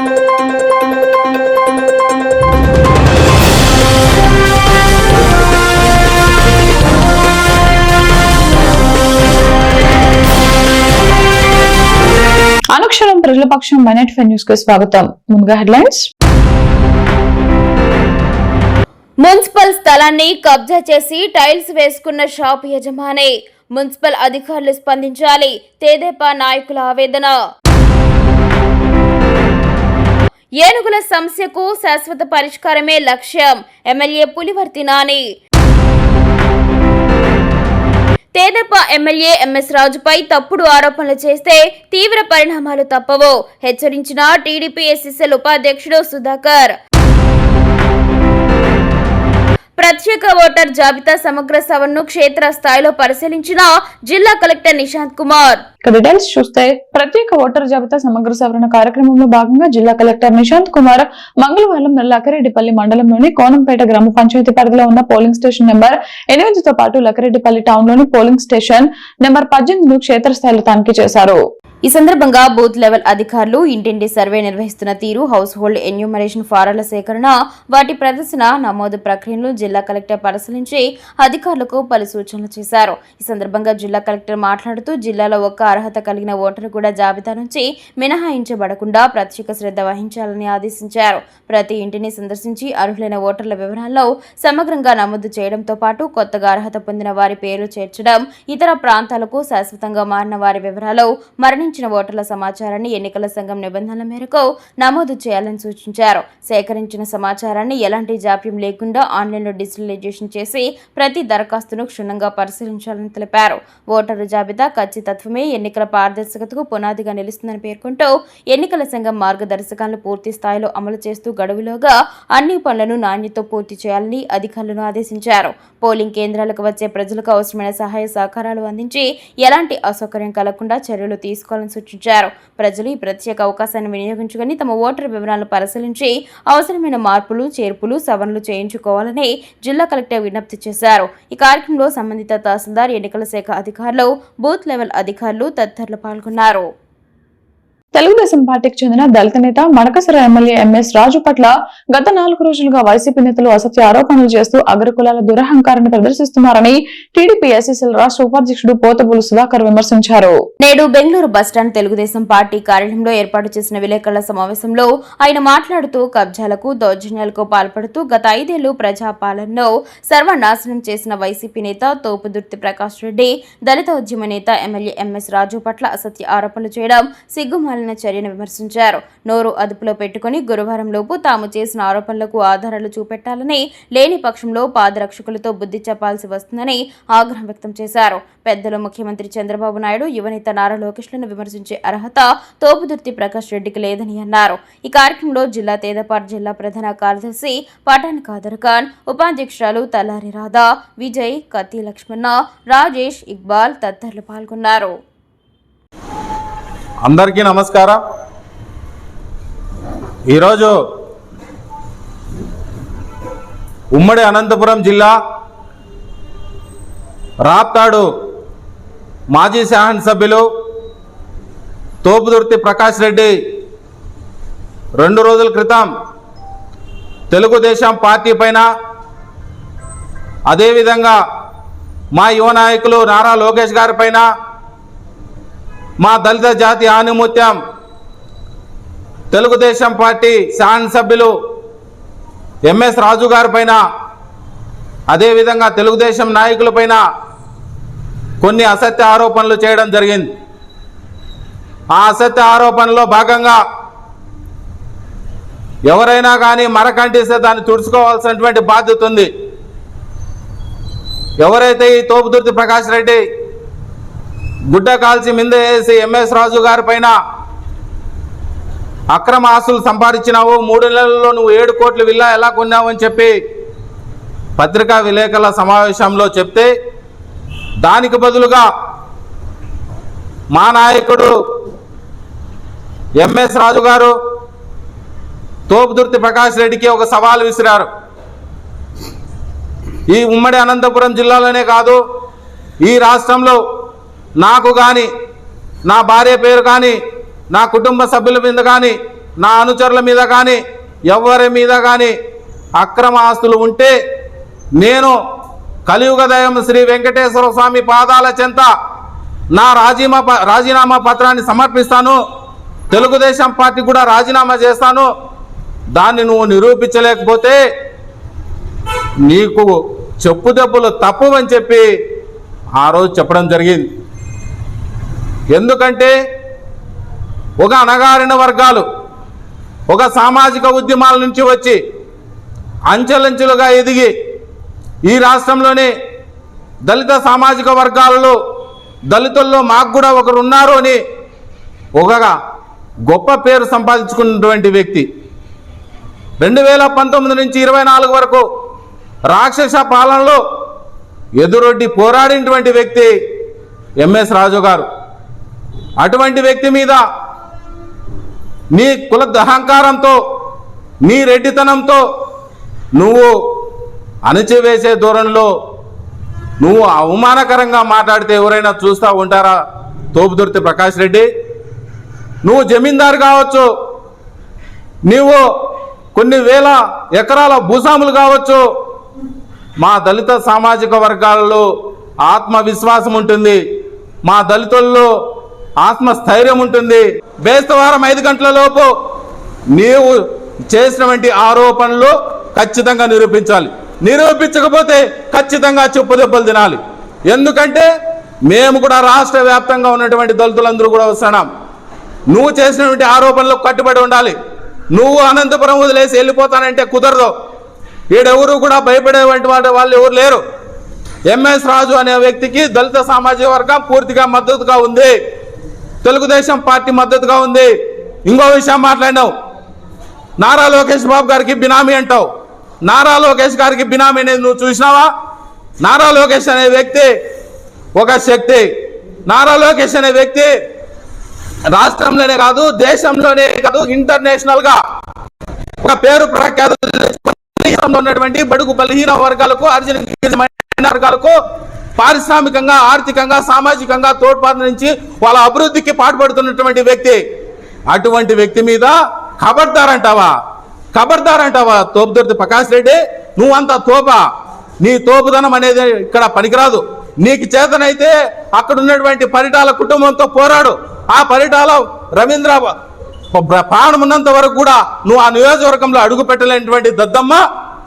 అనుక్షణం ప్రజల పక్షం మైనట్ న్యూస్ కు స్వాగతం. ముందుగా హెడ్లైన్స్. మున్సిపల్ స్థలాన్ని కబ్జా చేసి టైల్స్ వేసుకున్న షాప్ యజమాని, మున్సిపల్ అధికారులు స్పందించాలి. తెదేపా నాయకుల ఆవేదన. ఏనుగుల సమస్యకు శాశ్వత పరిష్కారమే లక్ష్యం, ఎమ్మెల్యే పులివర్తి నాని. తెదేపా ఎమ్మెల్యే ఎంఎస్ రాజుపై తప్పుడు ఆరోపణలు చేస్తే తీవ్ర పరిణామాలు తప్పవు, హెచ్చరించిన టీడీపీ ఎస్ఎస్ఎల్ ఉపాధ్యక్షుడు సుధాకర్. ప్రత్యేక ఓటర్ జాబితా సమగ్ర సవరణను క్షేత్ర స్థాయిలో పరిశీలించిన జిల్లా కలెక్టర్ నిశాంత్ కుమార్. డీటెయిల్స్ చూస్తే ప్రత్యేక ఓటర్ జాబితా సమగ్ర సవరణ కార్యక్రమంలో భాగంగా జిల్లా కలెక్టర్ నిశాంత్ కుమార్ మంగళవారం లకరెడ్డిపల్లి మండలంలోని కోనంపేట గ్రామ పంచాయతీ పరిధిలో ఉన్న పోలింగ్ స్టేషన్ నెంబర్ 8తో పాటు లకరెడ్డిపల్లి టౌన్ లోని పోలింగ్ స్టేషన్ నెంబర్ 18ను క్షేత్రస్థాయిలో తనిఖీ చేశారు. ఈ సందర్భంగా బూత్ లెవెల్ అధికారులు ఇంటింటి సర్వే నిర్వహిస్తున్న తీరు, హౌస్ హోల్డ్ ఎన్యూమరేషన్ ఫారాల సేకరణ, వాటి ప్రదర్శన, నమోదు ప్రక్రియను జిల్లా కలెక్టర్ పరిశీలించి అధికారులకు పలు సూచనలు చేశారు. ఈ సందర్భంగా జిల్లా కలెక్టర్ మాట్లాడుతూ జిల్లాలో ఒక్క అర్హత కలిగిన ఓటరు కూడా జాబితా నుంచి మినహాయించబడకుండా ప్రత్యేక శ్రద్ధ వహించాలని ఆదేశించారు. ప్రతి ఇంటిని సందర్శించి అర్హులైన ఓటర్ల వివరాల్లో సమగ్రంగా నమోదు చేయడంతో పాటు కొత్తగా అర్హత పొందిన వారి పేర్లు చేర్చడం, ఇతర ప్రాంతాలకు శాశ్వతంగా మారిన వారి వివరాలు, మరణించిన ఓటర్ల సమాచారాన్ని ఎన్నికల సంఘం నిబంధనల మేరకు నమోదు చేయాలని సూచించారు. సేకరించిన సమాచారాన్ని ఎలాంటి జాప్యం లేకుండా ఆన్లైన్లో డిజిటలైజేషన్ చేసి ప్రతి దరఖాస్తును క్షుణ్ణంగా పరిశీలించాలని తెలిపారు. ఓటరు జాబితా ఖచ్చితత్వమే ఎన్నికల పారదర్శకతకు పునాదిగా నిలుస్తుందని పేర్కొంటూ ఎన్నికల సంఘం మార్గదర్శకాలను పూర్తి స్థాయిలో అమలు చేస్తూ గడువులోగా అన్ని పనులను నాణ్యతతో పూర్తి చేయాలని అధికారులను ఆదేశించారు. పోలింగ్ కేంద్రాలకు వచ్చే ప్రజలకు అవసరమైన సహాయ సహకారాలు అందించి ఎలాంటి అసౌకర్యం కలగకుండా చర్యలు తీసుకోవాలని సూచించారు. ప్రజలు ఈ ప్రత్యేక అవకాశాన్ని వినియోగించుకుని తమ ఓటరు వివరాలను పరిశీలించి అవసరమైన మార్పులు, చేర్పులు, సవరణలు చేయించుకోవాలని జిల్లా కలెక్టర్ విజ్ఞప్తి చేశారు. ఈ కార్యక్రమంలో సంబంధిత తహసీల్దార్, ఎన్నికల శాఖ అధికారులు, బూత్ లెవెల్ అధికారులు తదితరులు పాల్గొన్నారు. తెలుగుదేశం పార్టీకి చెందిన దళిత నేత మడకసిర ఎమ్మెల్యే ఎంఎస్ రాజు పట్ల గత 4 రోజులుగా వైసీపీ నేతలు అసత్య ఆరోపణలు చేస్తూ అగ్రకులాల దురహంకారాన్ని ప్రదర్శిస్తున్నారని టీడీపీ ఎస్ఎస్ఎల్ రాష్ట్ర ఉపాధ్యక్షుడు పోతబూలు సుధాకర్ విమర్శించారు. నేడు బెంగళూరు బస్టాండ్ తెలుగుదేశం పార్టీ కార్యాలయంలో ఏర్పాటు చేసిన విలేకరుల సమావేశంలో ఆయన మాట్లాడుతూ కబ్జాలకు, దౌర్జన్యాలకు పాల్పడుతూ గత 5 ఏళ్లు ప్రజాపాలనను సర్వనాశనం చేసిన వైసీపీ నేత తోపుదుర్తి ప్రకాష్ రెడ్డి, దళిత ఉద్యమ నేత ఎమ్మెల్యే ఎంఎస్ రాజు పట్ల అసత్య ఆరోపణలు చేయడం సిగ్గుమాలిన చర్యను విమర్శించారు. నోరు అదుపులో పెట్టుకుని గురువారం లోపు తాము చేసిన ఆరోపణలకు ఆధారాలు చూపెట్టాలని, లేని పక్షంలో పాదరక్షకులతో బుద్ధి చెప్పాల్సి వస్తుందని ఆగ్రహం వ్యక్తం చేశారు. పెద్దలు ముఖ్యమంత్రి చంద్రబాబు నాయుడు, యువనేత నారా లోకేష్లను విమర్శించే అర్హత తోపుదుర్తి ప్రకాష్ రెడ్డికి లేదని అన్నారు. ఈ కార్యక్రమంలో జిల్లా తెదేపా జిల్లా ప్రధాన కార్యదర్శి పఠాన్ ఖాదర్ ఖాన్, ఉపాధ్యక్షురాలు తలారి రాధా, విజయ్, కత్తి లక్ష్మణ, రాజేష్, ఇక్బాల్ తదితరులు పాల్గొన్నారు. అందరికీ నమస్కారం. ఈరోజు ఉమ్మడి అనంతపురం జిల్లా రాప్తాడు మాజీ శాసనసభ్యులు తోపుదుర్తి ప్రకాష్ రెడ్డి 2 రోజుల క్రితం తెలుగుదేశం పార్టీ పైన, అదేవిధంగా మా యువ నాయకులు నారా లోకేష్ గారి పైన, మా దళిత జాతి ఆనిముత్యం తెలుగుదేశం పార్టీ శాసనసభ్యులు ఎంఎస్ రాజు గారి పైన, అదేవిధంగా తెలుగుదేశం నాయకులపైన కొన్ని అసత్య ఆరోపణలు చేయడం జరిగింది. ఆ అసత్య ఆరోపణలో భాగంగా ఎవరైనా కానీ మరకంటిస్తే దాన్ని తుడుచుకోవాల్సినటువంటి బాధ్యత ఉంది. ఎవరైతే ఈ తోపుదుర్తి ప్రకాష్ రెడ్డి గుడ్డ కాల్చి మింద వేసి ఎంఎస్ రాజు గారి పైన అక్రమ ఆస్తులు సంపాదించినావు, 3 నెలల్లో నువ్వు 7 కోట్ల విల్లా ఎలా కొన్నావు అని చెప్పి పత్రికా విలేకరుల సమావేశంలో చెప్తే, దానికి బదులుగా మా నాయకుడు ఎంఎస్ రాజు గారు తోపుదుర్తి ప్రకాష్ రెడ్డికి ఒక సవాల్ విసిరారు. ఈ ఉమ్మడి అనంతపురం జిల్లాలోనే కాదు, ఈ రాష్ట్రంలో నాకు కానీ, నా భార్య పేరు కానీ, నా కుటుంబ సభ్యుల మీద కానీ, నా అనుచరుల మీద కానీ ఎవరి మీద కానీ అక్రమ ఆస్తులు ఉంటే నేను కలియుగ దైవం శ్రీ వెంకటేశ్వర స్వామి పాదాల చెంత నా రాజీనామా పత్రాన్ని సమర్పిస్తాను. తెలుగుదేశం పార్టీ కూడా రాజీనామా చేస్తాను. దాన్ని నువ్వు నిరూపించలేకపోతే నీకు చెప్పు దెబ్బలు తప్పు అని చెప్పి ఆ రోజు చెప్పడం జరిగింది. ఎందుకంటే ఒక అణగారిన వర్గాలు ఒక సామాజిక ఉద్యమాల నుంచి వచ్చి అంచెలంచెలుగా ఎదిగి ఈ రాష్ట్రంలోని దళిత సామాజిక వర్గాలలో దళితుల్లో మాకు కూడా ఒకరు ఉన్నారు అని ఒక గొప్ప పేరు సంపాదించుకున్నటువంటి వ్యక్తి 2019 నుంచి 24 వరకు రాక్షస పాలనలో ఎదురొడ్డి పోరాడినటువంటి వ్యక్తి ఎంఎస్ రాజు గారు. అటువంటి వ్యక్తి మీద నీ కుల అహంకారంతో నీ రెడ్డితనంతో నువ్వు అణచివేసే ధోరణిలో నువ్వు అవమానకరంగా మాట్లాడితే ఎవరైనా చూస్తూ ఉంటారా? తోపుదుర్తి ప్రకాష్ రెడ్డి, నువ్వు జమీందారు కావచ్చు, నీవు కొన్ని వేల ఎకరాల భూస్వాములు కావచ్చు, మా దళిత సామాజిక వర్గాలలో ఆత్మవిశ్వాసం ఉంటుంది, మా దళితుల్లో ఆత్మస్థైర్యం ఉంటుంది. బేస్తవారం 5 గంటల లోపు నీవు చేసినటువంటి ఆరోపణలు ఖచ్చితంగా నిరూపించాలి. నిరూపించకపోతే ఖచ్చితంగా చెప్పు దెబ్బలు తినాలి. ఎందుకంటే మేము కూడా రాష్ట్ర వ్యాప్తంగా ఉన్నటువంటి దళితులందరూ కూడా వస్తున్నాం. నువ్వు చేసినటువంటి ఆరోపణలకు కట్టుబడి ఉండాలి. నువ్వు అనంతపురం వదిలేసి వెళ్ళిపోతానంటే కుదరదు. ఈడెవరు కూడా భయపడేటువంటి వాళ్ళు ఎవరు లేరు. ఎంఎస్ రాజు అనే వ్యక్తికి దళిత సామాజిక వర్గం పూర్తిగా మద్దతుగా ఉంది. తెలుగుదేశం పార్టీ మద్దతుగా ఉంది. ఇంకో విషయం మాట్లాడినావు, నారా లోకేష్ బాబు గారికి బినామీ అంటావు. నారా లోకేష్ గారికి బినామీ అనేది నువ్వు చూసినావా? నారా లోకేష్ అనే వ్యక్తి ఒక శక్తి. నారా లోకేష్ అనే వ్యక్తి రాష్ట్రంలోనే కాదు, దేశంలోనే కాదు, ఇంటర్నేషనల్ గా ఒక పేరు ప్రఖ్యాతులు ఉన్నటువంటి బడుగు బలహీన వర్గాలకు, అర్జున వర్గాలకు పారిశ్రామికంగా, ఆర్థికంగా, సామాజికంగా తోడ్పాటు నుంచి వాళ్ళ అభివృద్ధికి పాటుపడుతున్నటువంటి వ్యక్తి. అటువంటి వ్యక్తి మీద ఖబర్దారంటావా? తోపుదుర్తి ప్రకాష్ రెడ్డి, నువ్వంతా తోపా. నీ తోపుదనం అనేది ఇక్కడ పనికిరాదు. నీకు చేతనైతే అక్కడ ఉన్నటువంటి పరిటాల కుటుంబంతో పోరాడు. ఆ పరిటాల రవీంద్ర ప్రాణం ఉన్నంత వరకు కూడా నువ్వు ఆ నియోజకవర్గంలో అడుగు పెట్టలేనటువంటి దద్దమ్మ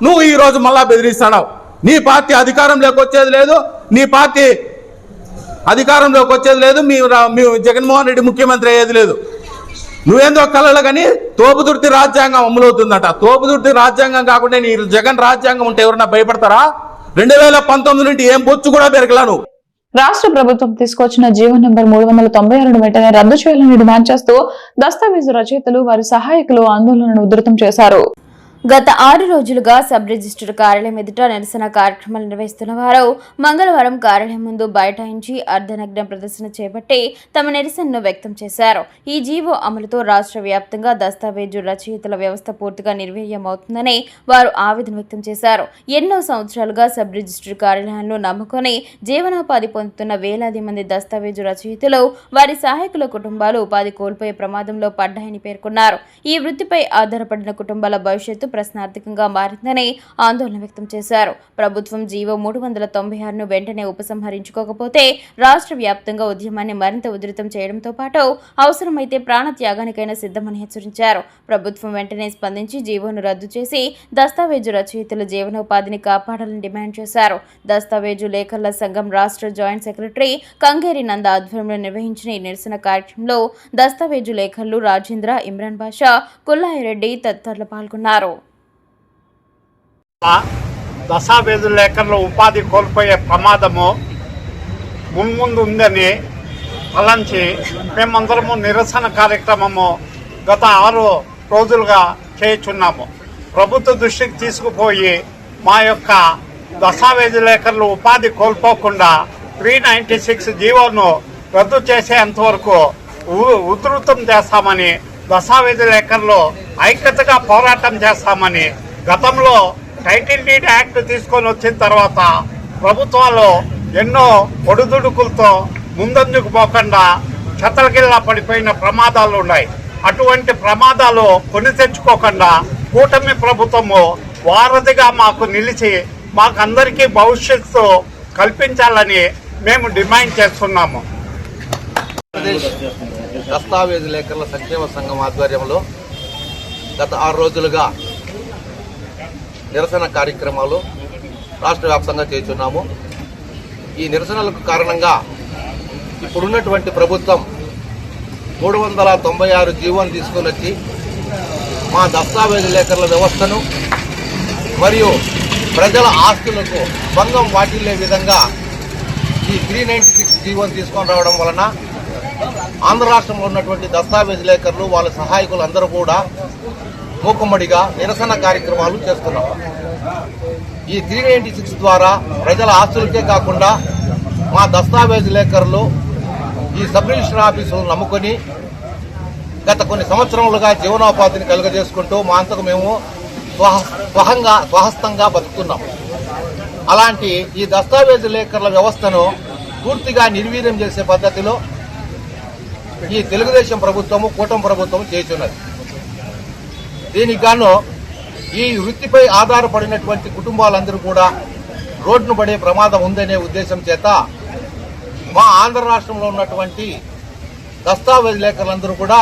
నువ్వు ఈ రోజు మళ్ళా బెదిరిస్తున్నావు. నీ పార్టీ అధికారంలోకి వచ్చేది లేదు, నీ పార్టీ అధికారంలోకి వచ్చేది లేదు, మీ జగన్మోహన్ రెడ్డి ముఖ్యమంత్రి అయ్యేది లేదు. నువ్వేందో కళలు కానీ తోపుదుర్తి రాజ్యాంగం అమలవుతుందట. తోపుదుర్తి రాజ్యాంగం కాకుండా నీ జగన్ రాజ్యాంగం ఉంటే ఎవరన్నా భయపడతారా? 2019 నుండి ఏం బొచ్చు కూడా పెరగలను. రాష్ట్ర ప్రభుత్వం తీసుకొచ్చిన జీవో నెంబర్ 396 వెంటనే రద్దు చేయాలని డిమాండ్ చేస్తూ దస్తావేజు రచయితలు వారి సహాయకులు ఆందోళనను ఉధృతం చేశారు. గత 6 రోజులుగా సబ్ రిజిస్టర్ కార్యాలయం ఎదుట నిరసన కార్యక్రమాలు నిర్వహిస్తున్న వారు మంగళవారం కార్యాలయం ముందు బైఠాయించి అర్ధనగ్న ప్రదర్శన చేపట్టి తమ నిరసనను వ్యక్తం చేశారు. ఈ జీవో అమలుతో రాష్ట్ర వ్యాప్తంగా దస్తావేజు రచయితల వ్యవస్థ పూర్తిగా నిర్వీర్యమవుతుందని వారు ఆవేదన వ్యక్తం చేశారు. ఎన్నో సంవత్సరాలుగా సబ్ రిజిస్టర్ కార్యాలయాలను నమ్ముకొని జీవనోపాధి పొందుతున్న వేలాది మంది దస్తావేజు రచయితలు, వారి సహాయకుల కుటుంబాలు ఉపాధి కోల్పోయే ప్రమాదంలో పడ్డాయని పేర్కొన్నారు. ఈ వృత్తిపై ఆధారపడిన కుటుంబాల భవిష్యత్తు ప్రశ్నార్థకంగా మారిందని ఆందోళన వ్యక్తం చేశారు. ప్రభుత్వం జీవో 396ను వెంటనే ఉపసంహరించుకోకపోతే రాష్ట్ర వ్యాప్తంగా ఉద్యమాన్ని మరింత ఉధృతం చేయడంతో పాటు అవసరమైతే ప్రాణత్యాగానికైనా సిద్ధమని హెచ్చరించారు. ప్రభుత్వం వెంటనే స్పందించి జీవోను రద్దు చేసి దస్తావేజు రచయితల జీవనోపాధిని కాపాడాలని డిమాండ్ చేశారు. దస్తావేజు లేఖల సంఘం రాష్ట్ర జాయింట్ సెక్రటరీ కంగేరి నంద ఆధ్వర్యంలో నిర్వహించిన ఈ నిరసన కార్యక్రమంలో దస్తావేజు లేఖలు రాజేంద్ర, ఇమ్రాన్ బాషా, కుల్లాయిరెడ్డి తదితరులు పాల్గొన్నారు. దస్తావేజు లేఖల్లో ఉపాధి కోల్పోయే ప్రమాదము మున్ముందు ఉందని తలంచి మేమందరము నిరసన కార్యక్రమము గత 6 రోజులుగా చేయుచున్నాము. ప్రభుత్వ దృష్టికి తీసుకుపోయి మా యొక్క దస్తావేజు లేఖలు ఉపాధి కోల్పోకుండా 396 జీవోను రద్దు చేసేంతవరకు ఉధృతం చేస్తామని, దస్తావేజు లేఖల్లో ఐక్యతగా పోరాటం చేస్తామని, గతంలో టైటిల్ డీడ్ యాక్ట్ తీసుకొని వచ్చిన తర్వాత ప్రభుత్వాలు ఎన్నో ఒడిదుడుకులతో ముందందుకు పోకుండా చెత్తలకిల్లా పడిపోయిన ప్రమాదాలు ఉన్నాయి. అటువంటి ప్రమాదాలు కొని తెచ్చుకోకుండా కూటమి ప్రభుత్వము వారధిగా మాకు నిలిచి మాకందరికీ భవిష్యత్తు కల్పించాలని మేము డిమాండ్ చేస్తున్నాము. ఆంధ్రప్రదేశ్ దస్తావేజు లేఖల సంక్షేమ సంఘం ఆధ్వర్యంలో గత 6 రోజులుగా నిరసన కార్యక్రమాలు రాష్ట్ర వ్యాప్తంగా చేస్తున్నాము. ఈ నిరసనలకు కారణంగా ఇప్పుడున్నటువంటి ప్రభుత్వం 396 జీవోను తీసుకొని వచ్చి మా దస్తావేజు లేఖల వ్యవస్థను మరియు ప్రజల ఆస్తులకు భంగం వాటిల్లే విధంగా ఈ 396 జీవోను తీసుకొని రావడం వలన ఆంధ్ర రాష్ట్రంలో ఉన్నటువంటి దస్తావేజు లేఖలు వాళ్ళ సహాయకులు అందరూ కూడా మూకుమ్మడిగా నిరసన కార్యక్రమాలు చేస్తున్నారు. ఈ 396 ద్వారా ప్రజల ఆస్తులకే కాకుండా మా దస్తావేజు లేఖలు ఈ సబ్ రిజిస్టర్ ఆఫీసులను నమ్ముకొని గత కొన్ని సంవత్సరములుగా జీవనోపాధిని కలుగజేసుకుంటూ మా అంతకు మేము స్వహస్తంగా బతుకుతున్నాం. అలాంటి ఈ దస్తావేజు లేఖల వ్యవస్థను పూర్తిగా నిర్వీర్యం చేసే పద్ధతిలో ఈ తెలుగుదేశం ప్రభుత్వము కూటమి ప్రభుత్వం చేస్తున్నది. దీనికి గాను ఈ వృత్తిపై ఆధారపడినటువంటి కుటుంబాలందరూ కూడా రోడ్డును పడే ప్రమాదం ఉందనే ఉద్దేశం చేత మా ఆంధ్ర రాష్ట్రంలో ఉన్నటువంటి దస్తావేజు లేఖలందరూ కూడా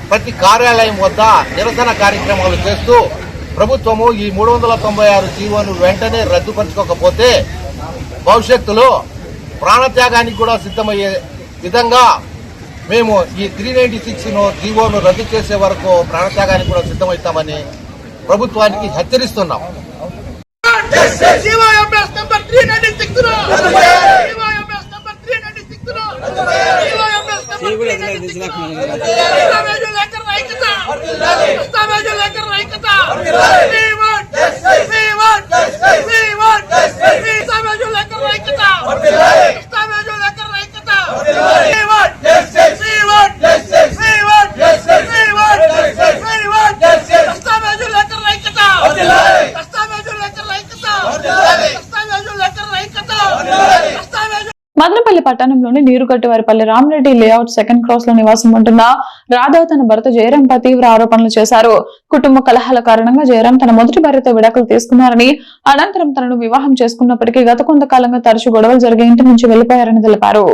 ప్రతి కార్యాలయం వద్ద నిరసన కార్యక్రమాలు చేస్తూ ప్రభుత్వము ఈ 396 జీవోను వెంటనే రద్దుపరచుకోకపోతే భవిష్యత్తులో ప్రాణత్యాగానికి కూడా సిద్ధమయ్యే విధంగా మేము ఈ 396 జీవోను రద్దు చేసే వరకు ప్రాణత్యాగానికి కూడా సిద్ధమవుతామని ప్రభుత్వానికి హెచ్చరిస్తున్నాం. మదనపల్లి పట్టణంలోని Nirugattuvaripalli Rama Reddy layout second cross లో నివాసం ఉంటున్న రాధవ్ తన భర్త జయరాంపై తీవ్ర ఆరోపణలు చేశారు. కుటుంబ కలహాల కారణంగా జయరాం తన మొదటి భార్యతో విడాకులు తీసుకున్నారని, అనంతరం తనను వివాహం చేసుకున్నప్పటికీ గత కొంతకాలంగా తరచూ గొడవలు జరిగే ఇంటి నుంచి వెళ్లిపోయారని తెలిపారు.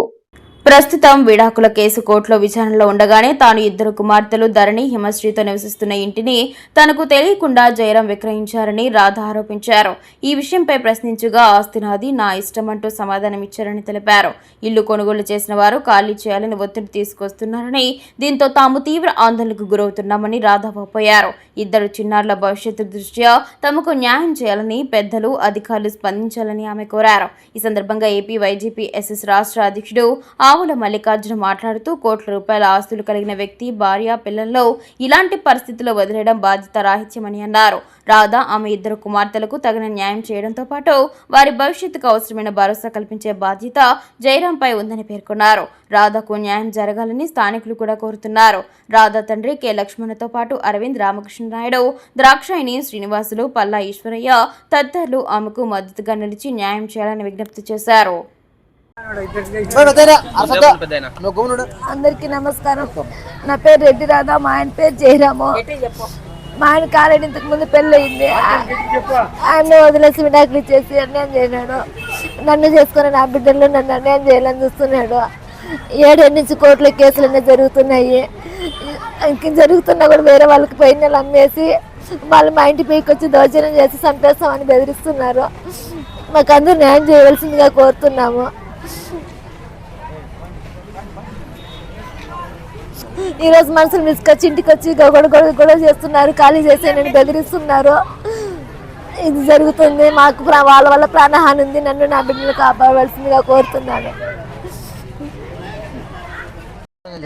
ప్రస్తుతం విడాకుల కేసు కోర్టులో విచారణలో ఉండగానే తాను 2 కుమార్తెలు ధరణి, హిమశ్రీతో నివసిస్తున్న ఇంటిని తనకు తెలియకుండా జయరాం విక్రయించారని రాధ ఆరోపించారు. ఈ విషయంపై ప్రశ్నించగా ఆస్తి నాది, నా ఇష్టమంటూ సమాధానమిచ్చారని తెలిపారు. ఇల్లు కొనుగోలు చేసిన వారు ఖాళీ చేయాలని ఒత్తిడి తీసుకొస్తున్నారని, దీంతో తాము తీవ్ర ఆందోళనకు గురవుతున్నామని రాధ వాపోయారు. 2 చిన్నారుల భవిష్యత్తు దృష్ట్యా తమకు న్యాయం చేయాలని పెద్దలు, అధికారులు స్పందించాలని ఆమె కోరారు. ఈ సందర్భంగా ఏపీ వైజీపీ ఎస్ఎస్ రాష్ట్ర అధ్యక్షుడు ఆవుల మల్లికార్జున మాట్లాడుతూ కోట్ల రూపాయల ఆస్తులు కలిగిన వ్యక్తి భార్య, పిల్లల్లో ఇలాంటి పరిస్థితుల్లో వదిలేయడం బాధ్యత రాహిత్యమని అన్నారు. రాధ ఆమె 2 కుమార్తెలకు తగిన న్యాయం చేయడంతో పాటు వారి భవిష్యత్తుకు అవసరమైన భరోసా కల్పించే బాధ్యత జయరాంపై ఉందని పేర్కొన్నారు. రాధకు న్యాయం జరగాలని స్థానికులు కూడా కోరుతున్నారు. రాధ తండ్రి కె లక్ష్మణతో పాటు అరవింద్, రామకృష్ణ నాయుడు, ద్రాక్షాయిని శ్రీనివాసులు, పల్లా ఈశ్వరయ్య తదితరులు ఆమెకు మద్దతుగా నిలిచి న్యాయం చేయాలని విజ్ఞప్తి చేశారు. అందరికీ నమస్కారం. నా పేరు రెడ్డి రాధా, మా ఆయన పేరు జయరాము. మా ఆయన కాలేడు, ఇంతకు ముందు పెళ్ళయింది. ఆయన వదిలేసి విడాకులు ఇచ్చేసి అన్యాయం చేయనాడు. నన్ను చేసుకుని నా బిడ్డలు నన్ను అన్యాయం చేయాలని చూస్తున్నాడు. 7 నుంచి కోర్టులో కేసులన్నీ జరుగుతున్నాయి. ఇంక జరుగుతున్నా కూడా వేరే వాళ్ళకి పైన అమ్మేసి వాళ్ళు మా ఇంటి పైకి వచ్చి దౌర్జన్యం చేసి చంపేస్తామని బెదిరిస్తున్నారు. మాకు అందరూ న్యాయం చేయవలసిందిగా కోరుతున్నాము. ఈరోజు మనుషులు తీసుకొచ్చి ఇంటికి వచ్చి గొడవ చేస్తున్నారు, ఖాళీ చేసేనని బెదిరిస్తున్నారు. ఇది జరుగుతుంది. మాకు వాళ్ళ వల్ల ప్రాణహాని ఉంది. నన్ను నా బిడ్డలు కాపాడవలసిందిగా కోరుతున్నాను.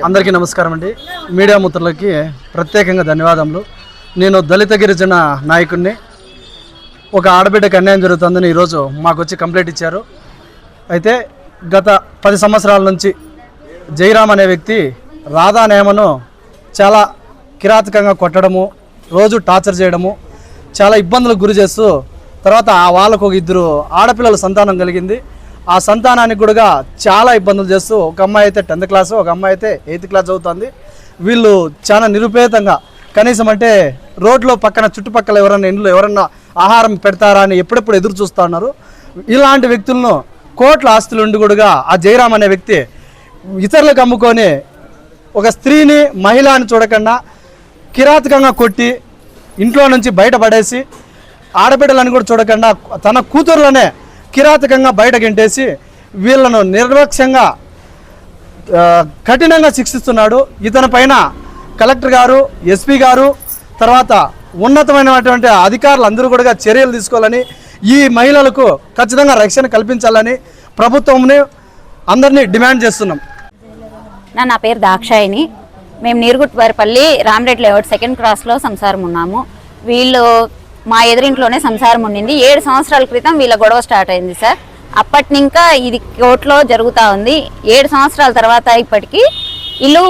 అందరికీ నమస్కారం అండి. మీడియా మిత్రులకి ప్రత్యేకంగా ధన్యవాదములు. నేను దళిత గిరిజన నాయకుడిని. ఒక ఆడబిడ్డకి అన్యాయం జరుగుతుందని ఈరోజు మాకు వచ్చి కంప్లైంట్ ఇచ్చారు. అయితే గత 10 సంవత్సరాల నుంచి జయరాం అనే వ్యక్తి రాధా నేమను చాలా కిరాతకంగా కొట్టడము, రోజు టార్చర్ చేయడము, చాలా ఇబ్బందులకు గురి చేస్తూ తర్వాత వాళ్ళకు 2 ఆడపిల్లల సంతానం కలిగింది. ఆ సంతానానికి కూడా చాలా ఇబ్బందులు చేస్తూ, ఒక అమ్మాయి అయితే 10th క్లాసు, ఒక అమ్మాయి అయితే 8th క్లాస్ చదువుతుంది. వీళ్ళు చాలా నిరుపేతంగా కనీసం అంటే రోడ్లో పక్కన చుట్టుపక్కల ఎవరన్నా ఆహారం పెడతారా అని ఎప్పుడెప్పుడు ఎదురు చూస్తూ ఉన్నారు. ఇలాంటి వ్యక్తులను కోట్ల ఆస్తులు ఉండి కూడా ఆ జయరామ్ అనే వ్యక్తి ఇతరులకు అమ్ముకొని ఒక స్త్రీని మహిళని చూడకుండా కిరాతకంగా కొట్టి ఇంట్లో నుంచి బయటపడేసి ఆడబిడ్డలను కూడా చూడకుండా తన కూతుర్లనే కిరాతకంగా బయట గెంటేసి వీళ్ళను నిర్లక్ష్యంగా కఠినంగా శిక్షిస్తున్నాడు. ఇతని పైన కలెక్టర్ గారు, ఎస్పీ గారు, తర్వాత ఉన్నతమైనటువంటి అధికారులు అందరూ కూడా చర్యలు తీసుకోవాలని, ఈ మహిళలకు ఖచ్చితంగా రక్షణ కల్పించాలని ప్రభుత్వంని అందరినీ డిమాండ్ చేస్తున్నాం. నా పేరు దాక్షాయిని. మేము నీరుగుట్వారిపల్లి రామరెడ్డి లేఅవుట్ సెకండ్ క్రాస్లో సంసారం ఉన్నాము. వీళ్ళు మా ఎదురింట్లోనే సంసారం ఉండింది. 7 సంవత్సరాల క్రితం వీళ్ళ గొడవ స్టార్ట్ అయింది సార్. అప్పటి ఇంకా ఇది కోర్టులో జరుగుతూ ఉంది. 7 సంవత్సరాల తర్వాత ఇప్పటికీ ఇల్లు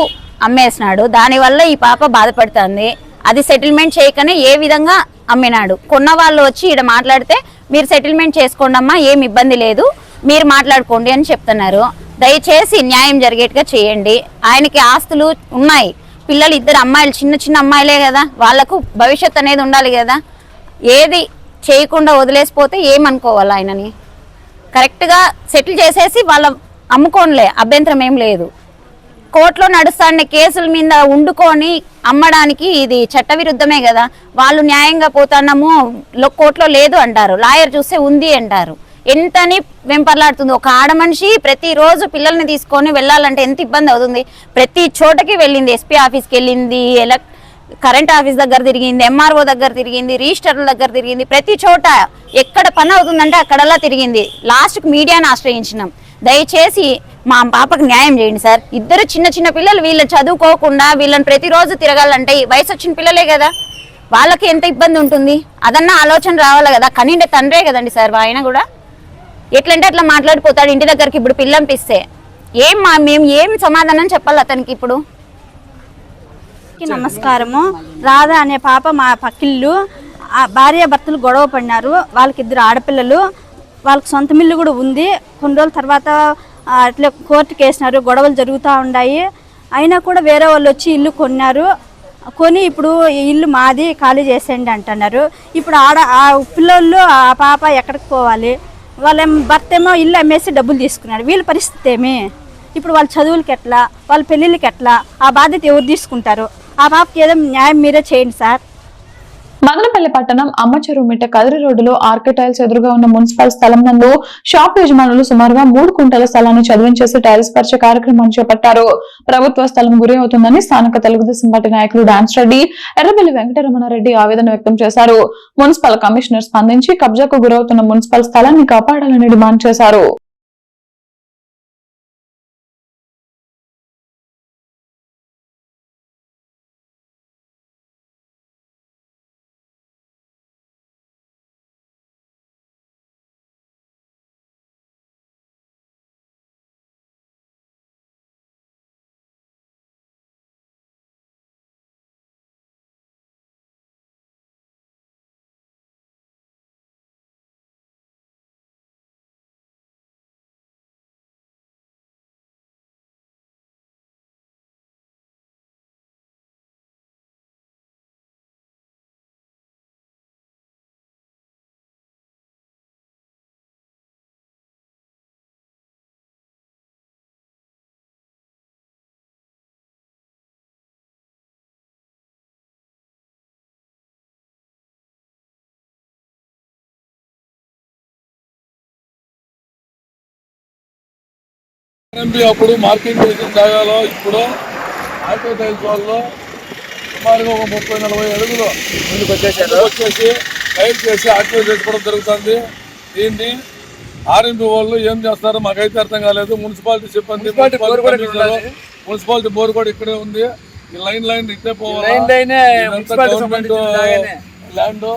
అమ్మేసినాడు. దానివల్ల ఈ పాప బాధపడుతుంది. అది సెటిల్మెంట్ చేయకనే ఏ విధంగా అమ్మినాడు. కొన్న వాళ్ళు వచ్చి ఇక్కడ మాట్లాడితే మీరు సెటిల్మెంట్ చేసుకోండి అమ్మా, ఏం ఇబ్బంది లేదు, మీరు మాట్లాడుకోండి అని చెప్తున్నారు. దయచేసి న్యాయం జరిగేట్టుగా చేయండి. ఆయనకి ఆస్తులు ఉన్నాయి, పిల్లలు 2 అమ్మాయిలు, చిన్న చిన్న అమ్మాయిలే కదా, వాళ్లకు భవిష్యత్ అనేది ఉండాలి కదా. ఏది చేయకుండా వదిలేసిపోతే ఏమనుకోవాలి? ఆయనని కరెక్ట్గా సెటిల్ చేసేసి వాళ్ళ అమ్ముకోనిలే, అభ్యంతరం ఏం లేదు. కోర్టులో నడుస్తున్న కేసుల మీద వండుకొని అమ్మడానికి ఇది చట్టవిరుద్ధమే కదా. వాళ్ళు న్యాయంగా పోతున్నాము, కోర్టులో లేదు అంటారు, లాయర్ చూస్తే ఉంది అంటారు. ఎంతని వెంపర్లాడుతుంది. ఒక ఆడ మనిషి ప్రతిరోజు పిల్లల్ని తీసుకొని వెళ్ళాలంటే ఎంత ఇబ్బంది అవుతుంది. ప్రతి చోటకి వెళ్ళింది, ఎస్పీ ఆఫీస్కి వెళ్ళింది, కరెంట్ ఆఫీస్ దగ్గర తిరిగింది, ఎంఆర్ఓ దగ్గర తిరిగింది, రిజిస్టర్ల దగ్గర తిరిగింది. ప్రతి చోట ఎక్కడ పని అవుతుందంటే అక్కడల్లా తిరిగింది. లాస్ట్కి మీడియాను ఆశ్రయించినాం. దయచేసి మా పాపకు న్యాయం చేయండి సార్. 2 చిన్న చిన్న పిల్లలు, వీళ్ళు చదువుకోకుండా వీళ్ళని ప్రతిరోజు తిరగాలంటే వయసు వచ్చిన పిల్లలే కదా, వాళ్ళకి ఎంత ఇబ్బంది ఉంటుంది. అదన్నా ఆలోచన రావాలి కదా. కనిండే తండ్రే కదండి సార్ ఆయన కూడా. ఎట్లంటే అట్లా మాట్లాడిపోతాడు ఇంటి దగ్గరికి. ఇప్పుడు పిల్లంపిస్తే మేము ఏం సమాధానం చెప్పాలి అతనికి ఇప్పుడు? నమస్కారము. రాధా అనే పాప మా పక్కిళ్ళు, భార్య భర్తలు గొడవ పడినారు. వాళ్ళకి 2 ఆడపిల్లలు, వాళ్ళకి సొంత మిల్లు కూడా ఉంది. కొన్ని రోజుల తర్వాత అట్లా కోర్టుకి వేసినారు, గొడవలు జరుగుతూ ఉన్నాయి. అయినా కూడా వేరే వాళ్ళు వచ్చి ఇల్లు కొన్నారు. కొని ఇప్పుడు ఈ ఇల్లు మాది, ఖాళీ చేసేయండి అంటున్నారు. ఇప్పుడు ఆ పిల్లలు, ఆ పాప ఎక్కడికి పోవాలి? వాళ్ళ భర్త ఏమో ఇల్లు అమ్మేసి డబ్బులు తీసుకున్నాడు. వీళ్ళ పరిస్థితి ఏమి? ఇప్పుడు వాళ్ళ చదువులకి ఎట్లా, వాళ్ళ పెళ్ళిళ్ళకి ఎట్లా? ఆ బాధ్యత ఎవరు తీసుకుంటారు? ఆ పాపకి ఏదో న్యాయం మీరే చేయండి సార్. మదనపల్లి పట్టణం అమ్మచెరువు మిట్ట కదిరి రోడ్డులో ఆర్కే టైల్స్ ఎదురుగా ఉన్న మున్సిపల్ స్థలం నందు షాప్ యజమానులు సుమారుగా 3 కుంటల స్థలాన్ని చదివించేసి టైల్స్ పరిచే కార్యక్రమాన్ని చేపట్టారు. ప్రభుత్వ స్థలం గురి అవుతుందని స్థానిక తెలుగుదేశం పార్టీ నాయకులు డాన్స్ రెడ్డి, ఎర్రబెల్లి వెంకటరమణారెడ్డి ఆవేదన వ్యక్తం చేశారు. మున్సిపల్ కమిషనర్ స్పందించి కబ్జాకు గురవుతున్న మున్సిపల్ స్థలాన్ని కాపాడాలని డిమాండ్ చేశారు. అప్పుడు మార్కెట్ చేసిన జాగాలో ఇప్పుడు ఆర్కే టైల్స్ వాళ్ళు సుమారుగా ఒక 30-40 అడుగులు వచ్చేసి టైల్ చేసి ఆర్కే చేసుకోవడం జరుగుతుంది. దీన్ని ఆర్ఎంపీ వాళ్ళు ఏం చేస్తారో మాకైతే అర్థం కాలేదు. మున్సిపాలిటీ సిబ్బంది, మున్సిపాలిటీ బోర్ కూడా ఇక్కడే ఉంది. ఈ లైన్ ఇట్టే పోవాలి. గవర్నమెంట్ ల్యాండ్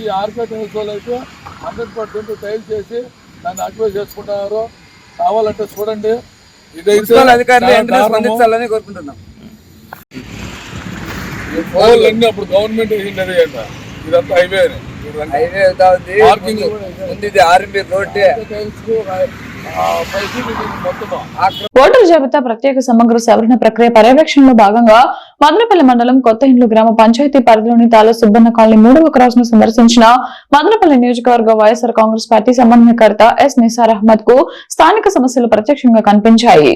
ఈ ఆర్కే టైల్స్ వాళ్ళు అయితే 100% టైల్ చేసి దాన్ని ఆక్యుపై చేసుకుంటున్నారు. కావాలంటే చూడండి. ఇదైతే అధికారులు కోరుకుంటున్నాం. అన్ని అప్పుడు గవర్నమెంట్ వేసింది అంట. ఇదంతా హైవే హైవే అవుతా ఉంది. ఆర్ఎంపీ రోడ్ పరిస్థితి మొత్తం ఓటర్ జాబితా ప్రత్యేక సమగ్ర సవరణ ప్రక్రియ పర్యవేక్షణలో భాగంగా మదనపల్లి మండలం కొత్త ఇండ్లు గ్రామ పంచాయతీ పరిధిలోని తాలో సుబ్బన్న కాలనీ 3వ క్రాస్ ను సందర్శించిన మదనపల్లి నియోజకవర్గ వైఎస్ఆర్ కాంగ్రెస్ పార్టీ సమన్వయకర్త ఎస్ నిసార్ అహ్మద్ కు స్థానిక సమస్యలు ప్రత్యక్షంగా కనిపించాయి.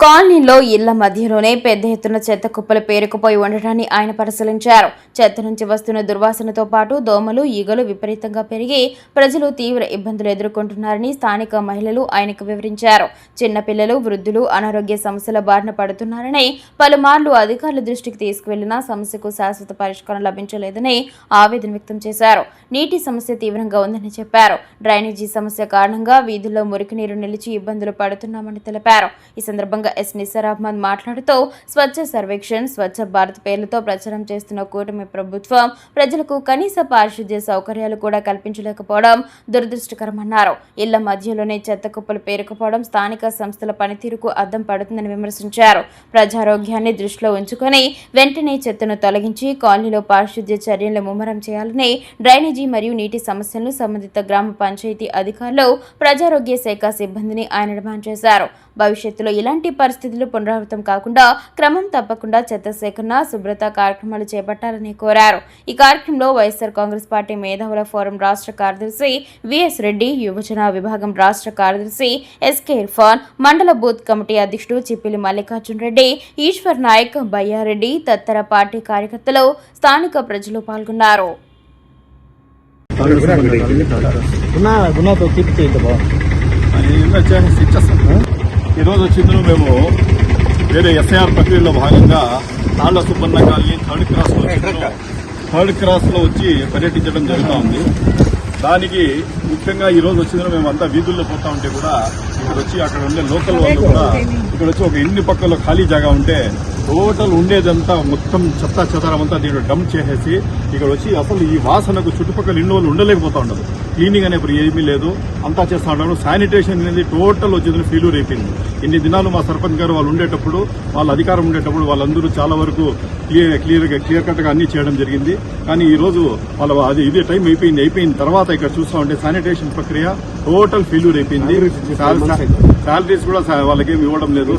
కాలనీలో ఇళ్ల మధ్యలోనే పెద్ద ఎత్తున చెత్త కుప్పలు పేరుకుపోయి ఉండటాన్ని ఆయన పరిశీలించారు. చెత్త నుంచి వస్తున్న దుర్వాసనతో పాటు దోమలు, ఈగలు విపరీతంగా పెరిగి ప్రజలు తీవ్ర ఇబ్బందులు ఎదుర్కొంటున్నారని స్థానిక మహిళలు ఆయనకు వివరించారు. చిన్నపిల్లలు, వృద్ధులు అనారోగ్య సమస్యల బారిన పడుతున్నారని పలుమార్లు అధికారుల దృష్టికి తీసుకువెళ్లినా సమస్యకు శాశ్వత పరిష్కారం లభించలేదని ఆవేదన వ్యక్తం చేశారు. నీటి సమస్య తీవ్రంగా ఉందని చెప్పారు. డ్రైనేజీ సమస్య కారణంగా వీధుల్లో మురికి నీరు నిలిచి ఇబ్బందులు పడుతున్నామని తెలిపారు. ఈ సందర్భంగా ఎస్ నిసార్ అహ్మద్ మాట్లాడుతూ స్వచ్ఛ సర్వేక్షణ్, స్వచ్ఛ భారత్ పేర్లతో ప్రచారం చేస్తున్న కూటమి ప్రభుత్వం ప్రజలకు కనీస పారిశుద్ధ్య సౌకర్యాలు కూడా కల్పించలేకపోవడం దురదృష్టకరమన్నారు. ఇళ్ల మధ్యలోనే చెత్త కుప్పలు పేరుకుపోవడం స్థానిక సంస్థల పనితీరుకు అద్దం పడుతుందని విమర్శించారు. ప్రజారోగ్యాన్ని దృష్టిలో ఉంచుకొని వెంటనే చెత్తను తొలగించి కాలనీలో పారిశుద్ధ్య చర్యలు ముమ్మరం చేయాలని, డ్రైనేజీ మరియు నీటి సమస్యలను సంబంధిత గ్రామ పంచాయతీ అధికారులు, ప్రజారోగ్య శాఖ సిబ్బందిని ఆయన డిమాండ్ చేశారు. భవిష్యత్తులో ఇలాంటి పరిస్థితులు పునరావృతం కాకుండా క్రమం తప్పకుండా చెత్త సేకరణ, శుభ్రత కార్యక్రమాలు చేపట్టాలని కోరారు. ఈ కార్యక్రమంలో వైఎస్ఆర్ కాంగ్రెస్ పార్టీ మేధావుల ఫోరం రాష్ట్ర కార్యదర్శి విఎస్ రెడ్డి, యువజన విభాగం రాష్ట్ర కార్యదర్శి ఎస్కే ఇర్ఫాన్, మండల బూత్ కమిటీ అధ్యక్షుడు చిప్పిలి మల్లికార్జున్ రెడ్డి, ఈశ్వర్ నాయక్, బయ్యారెడ్డి తదితర పార్టీ కార్యకర్తలు, స్థానిక ప్రజలు పాల్గొన్నారు. ఈరోజు వచ్చిందులో మేము వేరే ఎస్ఐఆర్ ప్రక్రియలో భాగంగా తాళ్ల సుబ్బన్న కాలనీ థర్డ్ క్రాస్లో వచ్చి పర్యటించడం జరుగుతూ ఉంది. దానికి ముఖ్యంగా ఈరోజు వచ్చిందో మేము అంతా వీధుల్లో పోతా ఉంటే కూడా ఇక్కడ వచ్చి అక్కడ ఉండే లోకల్ వాళ్ళు కూడా ఇక్కడ వచ్చి ఒక ఎన్ని పక్కలో ఖాళీ జాగా ఉంటే టోటల్ ఉండేదంతా మొత్తం చెత్త చెదారం అంతా దీంట్లో డంప్ చేసేసి ఇక్కడ వచ్చి అసలు ఈ వాసనకు చుట్టుపక్కల ఇన్ని వాళ్ళు ఉండలేకపోతా ఉండదు. క్లీనింగ్ అనే ఏమీ లేదు, అంతా చేస్తూ ఉంటారు. శానిటేషన్ అనేది టోటల్ వచ్చేది ఫెయిల్యూర్ అయిపోయింది. ఇన్ని దినాలు మా సర్పంచ్ గారు వాళ్ళు ఉండేటప్పుడు, వాళ్ళ అధికారం ఉండేటప్పుడు వాళ్ళందరూ చాలా వరకు క్లియర్ కట్ గా అన్ని చేయడం జరిగింది. కానీ ఈ రోజు వాళ్ళ అది ఇదే టైం అయిపోయిన తర్వాత ఇక్కడ చూస్తూ ఉంటే శానిటేషన్ ప్రక్రియ టోటల్ ఫెయిల్యూర్ అయిపోయింది. శాలరీస్ కూడా వాళ్ళకి ఏమి ఇవ్వడం లేదు.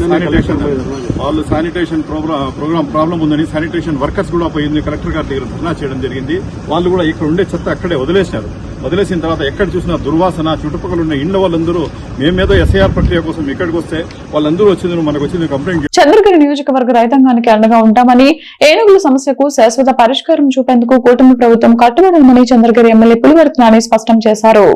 శానిటేషన్ ప్రోగ్రామ్ ప్రాబ్లం ఉందని శానిటేషన్ వర్కర్స్ కూడా పోయింది కలెక్టర్ గారి దగ్గర ధర్నా చేయడం జరిగింది. వాళ్ళు కూడా ఇక్కడ ఉండే చెత్త అక్కడే వదిలేసినారు. వదిలేసిన తర్వాత ఎక్కడ చూసినా దుర్వాసన, చుట్టుపక్కల ఉన్న ఇండ్ల వాళ్ళందరూ మేమేదో ఎస్ఐఆర్ ప్రక్రియ కోసం ఇక్కడికి వస్తే వాళ్ళందరూ వచ్చింది మనకు వచ్చింది కంప్లైంట్. చంద్రగిరి నియోజకవర్గ రైతాంగానికి అండగా ఉంటామని, ఏనుగుల సమస్యకు శాశ్వత పరిష్కారం చూపేందుకు కూటమి ప్రభుత్వం కట్టుబడి ఉందని చంద్రగిరి ఎమ్మెల్యే పులివర్తి నాని స్పష్టం చేశారు.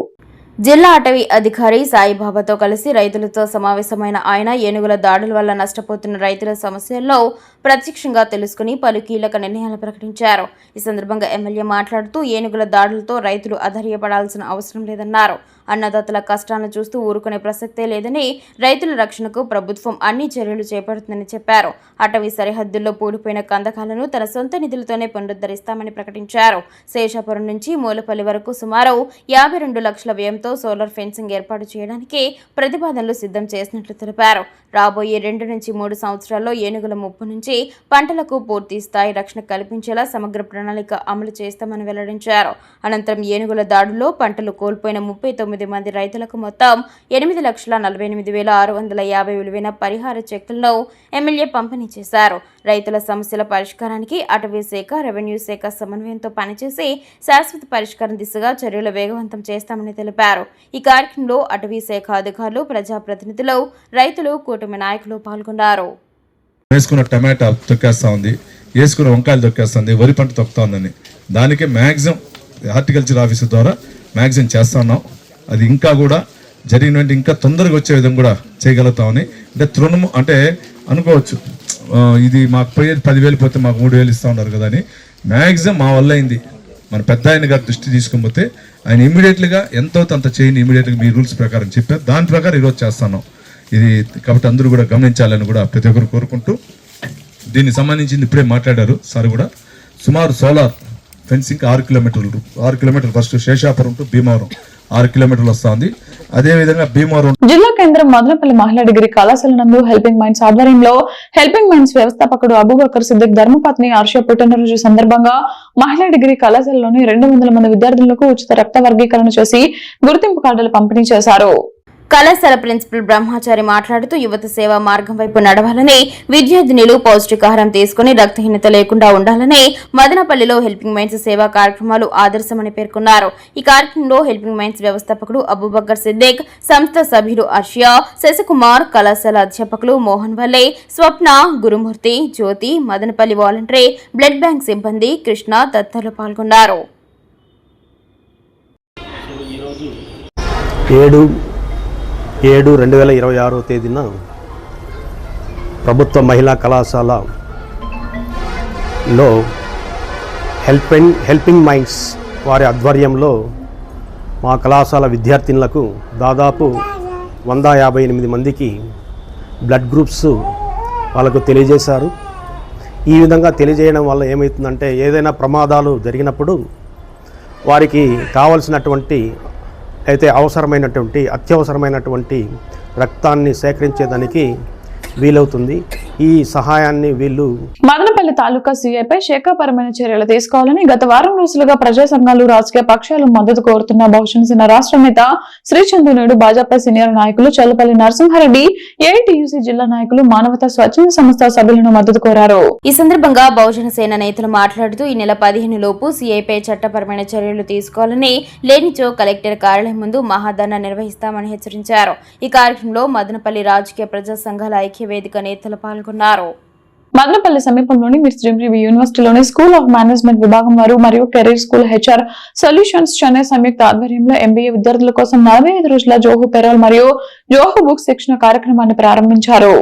జిల్లా అటవీ అధికారి సాయిబాబాతో కలిసి రైతులతో సమావేశమైన ఆయన ఏనుగుల దాడుల వల్ల నష్టపోతున్న రైతుల సమస్యల్లో ప్రత్యక్షంగా తెలుసుకుని పలు కీలక నిర్ణయాలు ప్రకటించారు. ఈ సందర్భంగా ఎమ్మెల్యే మాట్లాడుతూ ఏనుగుల దాడులతో రైతులు అధైర్యపడాల్సిన అవసరం లేదన్నారు. అన్నదాతల కష్టాలను చూస్తూ ఊరుకునే ప్రసక్తే లేదని, రైతుల రక్షణకు ప్రభుత్వం అన్ని చర్యలు చేపడుతుందని చెప్పారు. అటవీ సరిహద్దుల్లో పూడిపోయిన కందకాలను తన సొంత నిధులతోనే పునరుద్ధరిస్తామని ప్రకటించారు. శేషాపురం నుంచి మూలపల్లి వరకు సుమారు 52 లక్షల వ్యయంతో సోలార్ ఫెన్సింగ్ ఏర్పాటు చేయడానికి ప్రతిపాదనలు సిద్ధం చేసినట్లు తెలిపారు. రాబోయే 2 నుంచి 3 సంవత్సరాల్లో ఏనుగుల ముప్పు నుంచి పంటలకు పూర్తి స్థాయి రక్షణ కల్పించేలా సమగ్ర ప్రణాళిక అమలు చేస్తామని వెల్లడించారు. అనంతరం ఏనుగుల దాడుల్లో పంటలు కోల్పోయిన 39 మంది రైతులకు మొత్తం 8,48,650 విలువైన పరిహార చెక్కులను ఎమ్మెల్యే పంపిణీ చేశారు. రైతుల సమస్యల పరిష్కారానికి అటవీ శాఖ, రెవెన్యూ శాఖ సమన్వయంతో పనిచేసి శాశ్వత పరిష్కారం దిశగా చర్యలు వేగవంతం చేస్తామని తెలిపారు. ఈ కార్యక్రమంలో అటవీ శాఖ అధికారులు, ప్రజాప్రతినిధులు, రైతులు, కూటమి నాయకులు పాల్గొన్నారు. వేసుకున్న టమాటా తొక్కేస్తా ఉంది, వేసుకున్న వంకాయలు తొక్కేస్తుంది, వరి పంట తొక్కుతా ఉందని దానికి మ్యాక్సిమం హార్టికల్చర్ ఆఫీసర్ ద్వారా మ్యాక్సిమం చేస్తా ఉన్నాం. అది ఇంకా కూడా జరిగినట్టు ఇంకా తొందరగా వచ్చే విధంగా కూడా చేయగలుగుతామని. అంటే తృణము అంటే అనుకోవచ్చు, ఇది మాకు పోయేది 10,000 పోతే మాకు 3,000 ఇస్తూ ఉన్నారు కదా అని. మ్యాక్సిమం మా వల్ల అయింది. మన పెద్ద ఆయన గారి దృష్టి తీసుకుపోతే ఆయన ఇమీడియట్గా ఎంతో అంత చేయని ఇమీడియట్గా మీ రూల్స్ ప్రకారం చెప్పారు. దాని ప్రకారం ఈరోజు చేస్తాను ఇది. కాబట్టి అందరూ కూడా గమనించాలని కూడా ప్రతి ఒక్కరు కోరుకుంటూ, దీనికి సంబంధించింది ఇప్పుడే మాట్లాడారు సార్ కూడా. సుమారు సోలార్ ఫెన్సింగ్ 6 కిలోమీటర్లు ఫస్ట్ శేషాపురం టు భీమవరం 6 కిలోమీటర్లు వస్తుంది. అదేవిధంగా భీమవరం జిల్లా కేంద్రం మదనపల్లి మహిళా డిగ్రీ కళాశాల నందు హెల్పింగ్ మైండ్స్ ఆధ్వర్యంలో హెల్పింగ్ మైండ్స్ వ్యవస్థాపకుడు అబూబకర్ సిద్దిక్ ధర్మపత్ని ఆర్ష పుట్టినరోజు సందర్భంగా మహిళా డిగ్రీ కళాశాలలోని 200 మంది విద్యార్థులకు ఉచిత రక్త వర్గీకరణ చేసి గుర్తింపు కార్డులు పంపిణీ చేశారు. కళాశాల ప్రిన్సిపల్ బ్రహ్మచారి మాట్లాడుతూ యువత సేవా మార్గం వైపు నడవాలని, విద్యార్థినులు పౌష్టికాహారం తీసుకుని రక్తహీనత లేకుండా ఉండాలని మదనపల్లిలో హెల్పింగ్ మైండ్స్ సేవా కార్యక్రమాలు ఆదర్శమని పేర్కొన్నారు. ఈ కార్యక్రమంలో హెల్పింగ్ మైండ్స్ వ్యవస్థాపకుడు అబూబకర్ సిద్దిక్, సంస్థ సభ్యులు అర్షియా, శశికుమార్, కళాశాల అధ్యాపకులు మోహన్ వల్లే, స్వప్న, గురుమూర్తి, జ్యోతి, మదనపల్లి వాలంటరీ బ్లడ్ బ్యాంక్ సిబ్బంది, కృష్ణ తదితరులు పాల్గొన్నారు. 7/7/2026 తేదీన ప్రభుత్వ మహిళా కళాశాలలో హెల్పింగ్ మైండ్స్ వారి ఆధ్వర్యంలో మా కళాశాల విద్యార్థినులకు దాదాపు 158 మందికి బ్లడ్ గ్రూప్స్ వాళ్ళకు తెలియజేశారు. ఈ విధంగా తెలియజేయడం వల్ల ఏమవుతుందంటే ఏదైనా ప్రమాదాలు జరిగినప్పుడు వారికి కావలసినటువంటి అయితే అవసరమైనటువంటి అత్యవసరమైనటువంటి రక్తాన్ని సేకరించేదానికి వీలవుతుంది. ఈ సహాయాన్ని వీళ్ళు మదనపల్లి తాలూకా సీఐపై శాఖాపరమైన చర్యలు తీసుకోవాలని గత వారం రోజులుగా ప్రజా సంఘాలు, రాజకీయ పక్షాలు మద్దతు కోరుతున్న బహుజన సేన రాష్ట్ర నేత శ్రీచందు నాయుడు, భాజపా సీనియర్ నాయకులు చల్లపల్లి నరసింహారెడ్డి, ఏఐటీయూసీ జిల్లా నాయకులు, మానవతా స్వచ్ఛంద సంస్థ సభ్యులను మద్దతు కోరారు. ఈ సందర్భంగా బహుజన సేన నేతలు మాట్లాడుతూ ఈ నెల 15 లోపు సీఐపై చట్టపరమైన చర్యలు తీసుకోవాలని, లేనిచో కలెక్టర్ కార్యాలయం ముందు మహాధర్నా నిర్వహిస్తామని హెచ్చరించారు. ఈ కార్యక్రమంలో మదనపల్లి రాజకీయ ప్రజా సంఘాల ఐక్య వేదిక నేతలు పాల్గొన్నారు. మదనపల్లి సమీపంలోని మిస్ జిమ్రీ యూనివర్సిటీలోని స్కూల్ ఆఫ్ మేనేజ్మెంట్ విభాగం వారు మరియు career school HR solutions Chennai సంయుక్త ఆధ్వర్యంలో ఎంబీఏ విద్యార్థుల కోసం 45 రోజుల జోహో పెరోల్ మరియు జోహో బుక్స్ శిక్షణ కార్యక్రమాన్ని ప్రారంభించారు.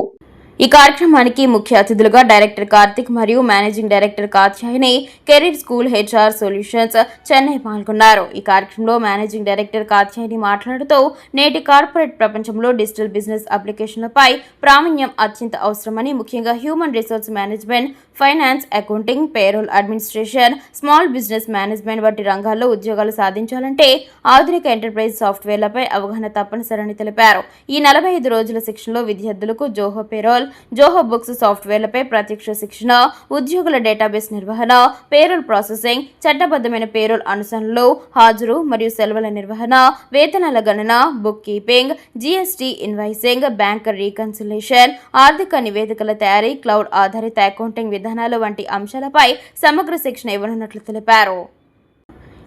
ఈ కార్యక్రమానికి ముఖ్య అతిథులుగా డైరెక్టర్ కార్తిక్ మరియు managing director Katyayani, career school HR solutions Chennai పాల్గొన్నారు. ఈ కార్యక్రమంలో మేనేజింగ్ డైరెక్టర్ కాత్యాయని మాట్లాడుతూ నేటి కార్పొరేట్ ప్రపంచంలో డిజిటల్ బిజినెస్ అప్లికేషన్లపై ప్రావీణ్యం అత్యంత అవసరమని, ముఖ్యంగా human resource management, finance, accounting, payroll administration, small business management వంటి రంగాల్లో ఉద్యోగాలు సాధించాలంటే ఆధునిక ఎంటర్ప్రైజ్ సాఫ్ట్వేర్లపై అవగాహన తప్పనిసరని తెలిపారు. ఈ 45 రోజుల శిక్షణలో విద్యార్థులకు జోహో పేరోల్, జోహో బుక్స్ సాఫ్ట్వేర్లపై ప్రత్యక్ష శిక్షణ, ఉద్యోగుల డేటాబేస్ నిర్వహణ, పేరోల్ ప్రాసెసింగ్, చట్టబద్ధమైన పేరోల్ అనుసరణలు, హాజరు మరియు సెలవుల నిర్వహణ, వేతనాల గణన, book keeping, GST invoicing, bank reconciliation, ఆర్థిక నివేదికల తయారీ, క్లౌడ్ ఆధారిత అకౌంటింగ్ విధానాలు వంటి అంశాలపై సమగ్ర శిక్షణ ఇవ్వనున్నట్లు తెలిపారు.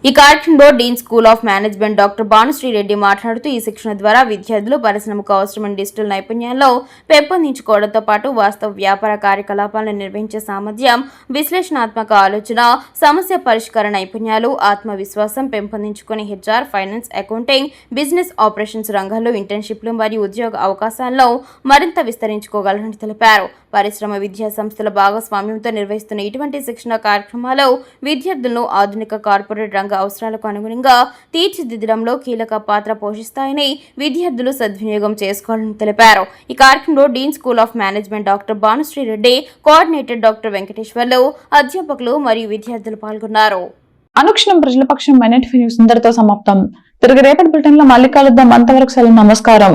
ఈ కార్యక్రమంలో dean school of management doctor Bhanusri Reddy మాట్లాడుతూ ఈ శిక్షణ ద్వారా విద్యార్థులు పరిశ్రమకు అవసరమైన డిజిటల్ నైపుణ్యాల్లో పెంపొందించుకోవడంతో పాటు వాస్తవ వ్యాపార కార్యకలాపాలను నిర్వహించే సామర్థ్యం, విశ్లేషణాత్మక ఆలోచన, సమస్య పరిష్కార నైపుణ్యాలు, ఆత్మవిశ్వాసం పెంపొందించుకుని HR, finance, accounting, business operations రంగాల్లో ఇంటర్న్షిప్లు మరియు ఉద్యోగ అవకాశాలను మరింత విస్తరించుకోగలరని తెలిపారు. పరిశ్రమ విద్యా సంస్థల భాగస్వామ్యంతో నిర్వహిస్తున్న ఇటువంటి శిక్షణ కార్యక్రమాలు విద్యార్థులను ఆధునిక కార్పొరేట్ రంగ అవసరాలకు అనుగుణంగా తీర్చిదిద్దడంలో కీలక పాత్ర పోషిస్తాయని విద్యార్థులు సద్వినియోగం చేసుకోవాలని తెలిపారు. ఈ కార్యక్రమంలో dean school of management doctor Bhanusri Reddy, coordinator doctor Venkateswarlu, అధ్యాపకులు మరియు విద్యార్థులు పాల్గొన్నారు. అనుక్షణం ప్రజల పక్షం న్యూస్ ఇంతటితో సమాప్తం. తిరిగి రేపటి బులెటిన్ లో మళ్ళీ కలుద్దాం. అంతవరకు సెలవు. నమస్కారం.